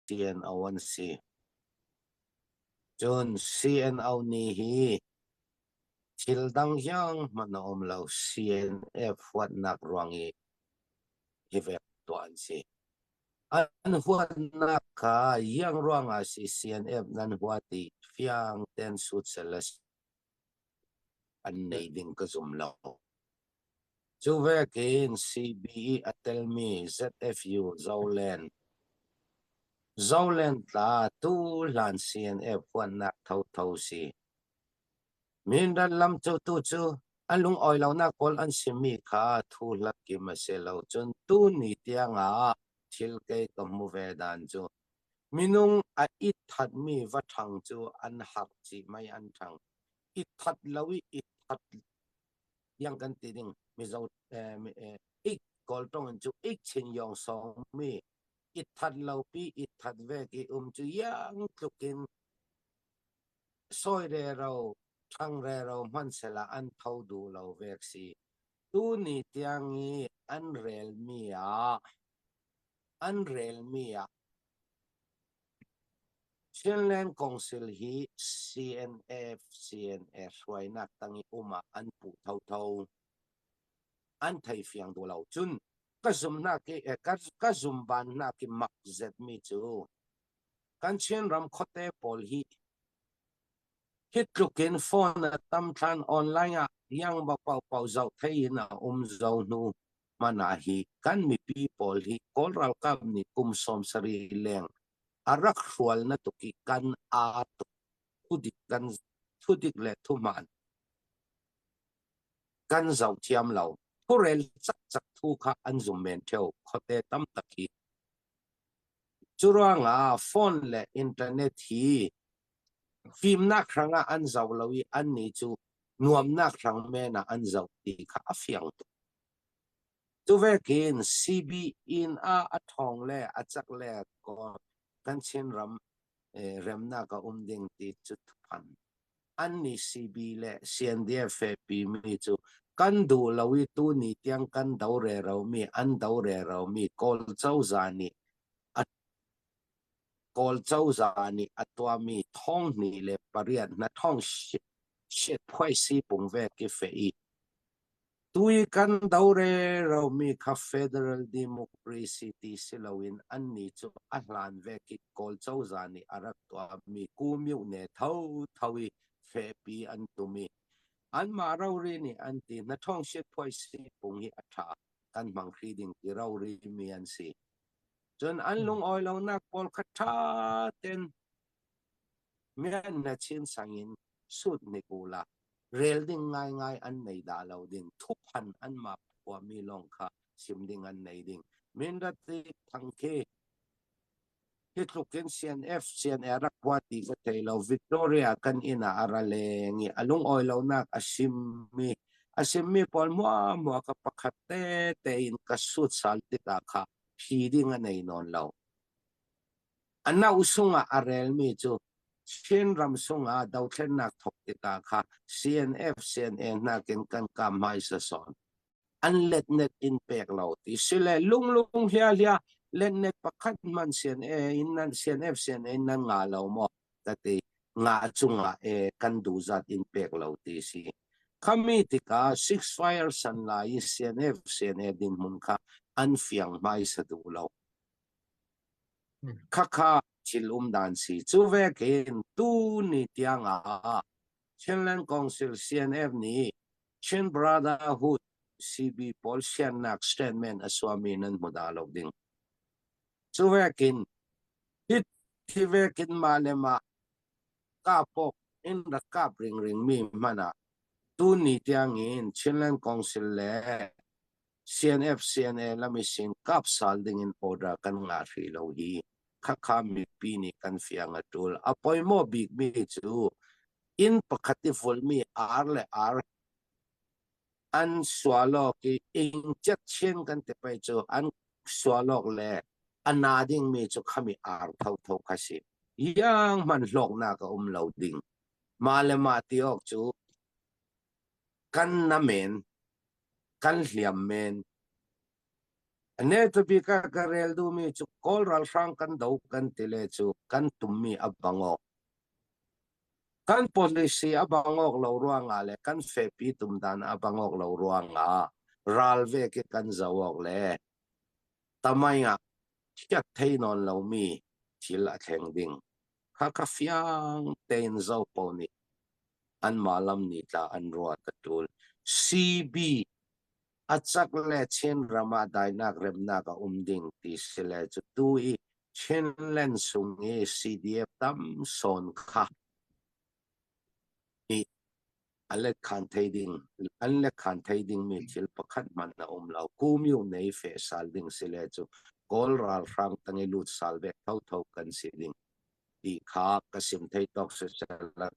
CNO an si chun CNO ni hi thil dang yang man om lo CNF wat nak ruangi hi vek tuan si an huat nak ka yang ruanga si CNF nan huati fiang ten sut seles an nei ding ka zum lo chu vekin CBE atelmi ZFU Zolen ta tu lan CNF huat nak thau si min dan lam chu alung oi lo na kol an simi kha thu lak ki ma se lo chun tu ni tianga thil ke ka mu ve dan chu minung a it that mi va thang chu an hak chi mai an thang it that lawi it that yang kan ti ding mi zo ik kol tong chu ik chin yong song mi it that lo pi it that ve ki chu yang tukin soi re ro thang re ro man se la an thau du lo vek si tu ni tiangi an rel mi a Chinland Council hi CNF huai nak tangi uma an pu thau an thai fiang du lo chun ka zum na ki ka zum ban na ki mak zet mi chu kan chen ram khote pol hi hit lukin phone tam than online a yang ba pau zau thei na zau nu mana hi kan mi people hi kol ral kam ni kum som sari leng arak khwal na to ki kan a to thudik le thuman kan zau thiam lo thurel chak thu kha an zum men theo khote tam taki churanga phone le internet hi phim na khranga an zau lawi an ni chu nuam na khrang me na an zau ti kha afiang tu vekin CB in a athong le achak le ko kan chen ram remna ka ding ti chu phan an ni CB le CNDF pi mi chu kan du lawi tu ni tiang kan dau re ro mi an dau re ro mi kol chau zani kol chau zani atwa mi thong ni le pariat na thong shit phoi si pung ve ki fei tui kan dau re ro mi kha Federal Democracy ti silawin an ni chu ahlan ve ki kol chau zani arak twa mi ku miu ne thawi fe pi an tu mi an ma rau ri ni an ti na thong shit phoi si pung hi atha kan mang khri ding ki rau ri mi an si chun an lung oi lo na kol khatha ten mian na chin sangin sut ni kula rel ding ngai an nei da lo ding thup han an ma kwa mi long kha sim ding an nei ding min da ti thang ke hit lukin CNR rakwa ti ka lo Victoria kan ina arale ngi alung oi lo na asim mi pol mo ka pakhate te in ka sut sal ti ka kha phi ding an nei non lo anna usunga arel mi chu chen ram sunga dau thlen nak thok ti ka kha CNN na ken kan ka mai sa son an let net in pek lo ti sile lung hia let net pakhat man CNN nan nga lo mo tati nga chunga kan du zat in pek lo ti si kami ti ka 6 fire san la CNN din mun kha an fiang mai sa du lo kha chilum dan si chu vekin tu ni tianga Chinland Council CNF ni Chin Brotherhood CB Paul Sianak Statement aswami nan modalog ding chu vekin hit vekin malema kapok in the kap ring mi mana tu ni tiangin Chinland Council le CNA la misin kap sal ding in order kan nga lo hi kha mi pi ni kan fiang atul apoy mo big mi chu in pakati vol mi ar an swallow ki in chat chen kan te pai chu an swallow le anading mi chu khami ar thau khasi yang man lok na ka lo ding malema tiok chu kan na men kan hliam men อันนี้ตัวปีกากระเรลดูมีจุกอลรัลฟังกันดูกันติเลจุกันตุมมีอับบังอกกัน policy อับบังอกเรารวงอะไรกันเฟปีตุมดานอับบังอกเรารวงรัลเวกกันจะวอกเลยทำไมที่เทนอนเรามีที่ละแข่งดิ่งข้าคฟียงเทนเจ้าปนีอันมาลำนิตาอันรัวตะตูล CB อาจักเล่เช่นรามาได้นักเรมนักดิ่งที่เสลจุดดูอีเช่นเล่นสุงเอ CDF ตั้มสอนค่ะ อันเล็กขันเทดิงอันเล็กขันเทดิงมีทิลประคัดมันนะเรากูมีอยู่ในเฟสซัลดิงสิเลจูกอลรัลฟรังตั้งแต่ลุดซัลเวกเท่ากันสิดิงดีข้ากสิมเทตอกเสร็จแล้ว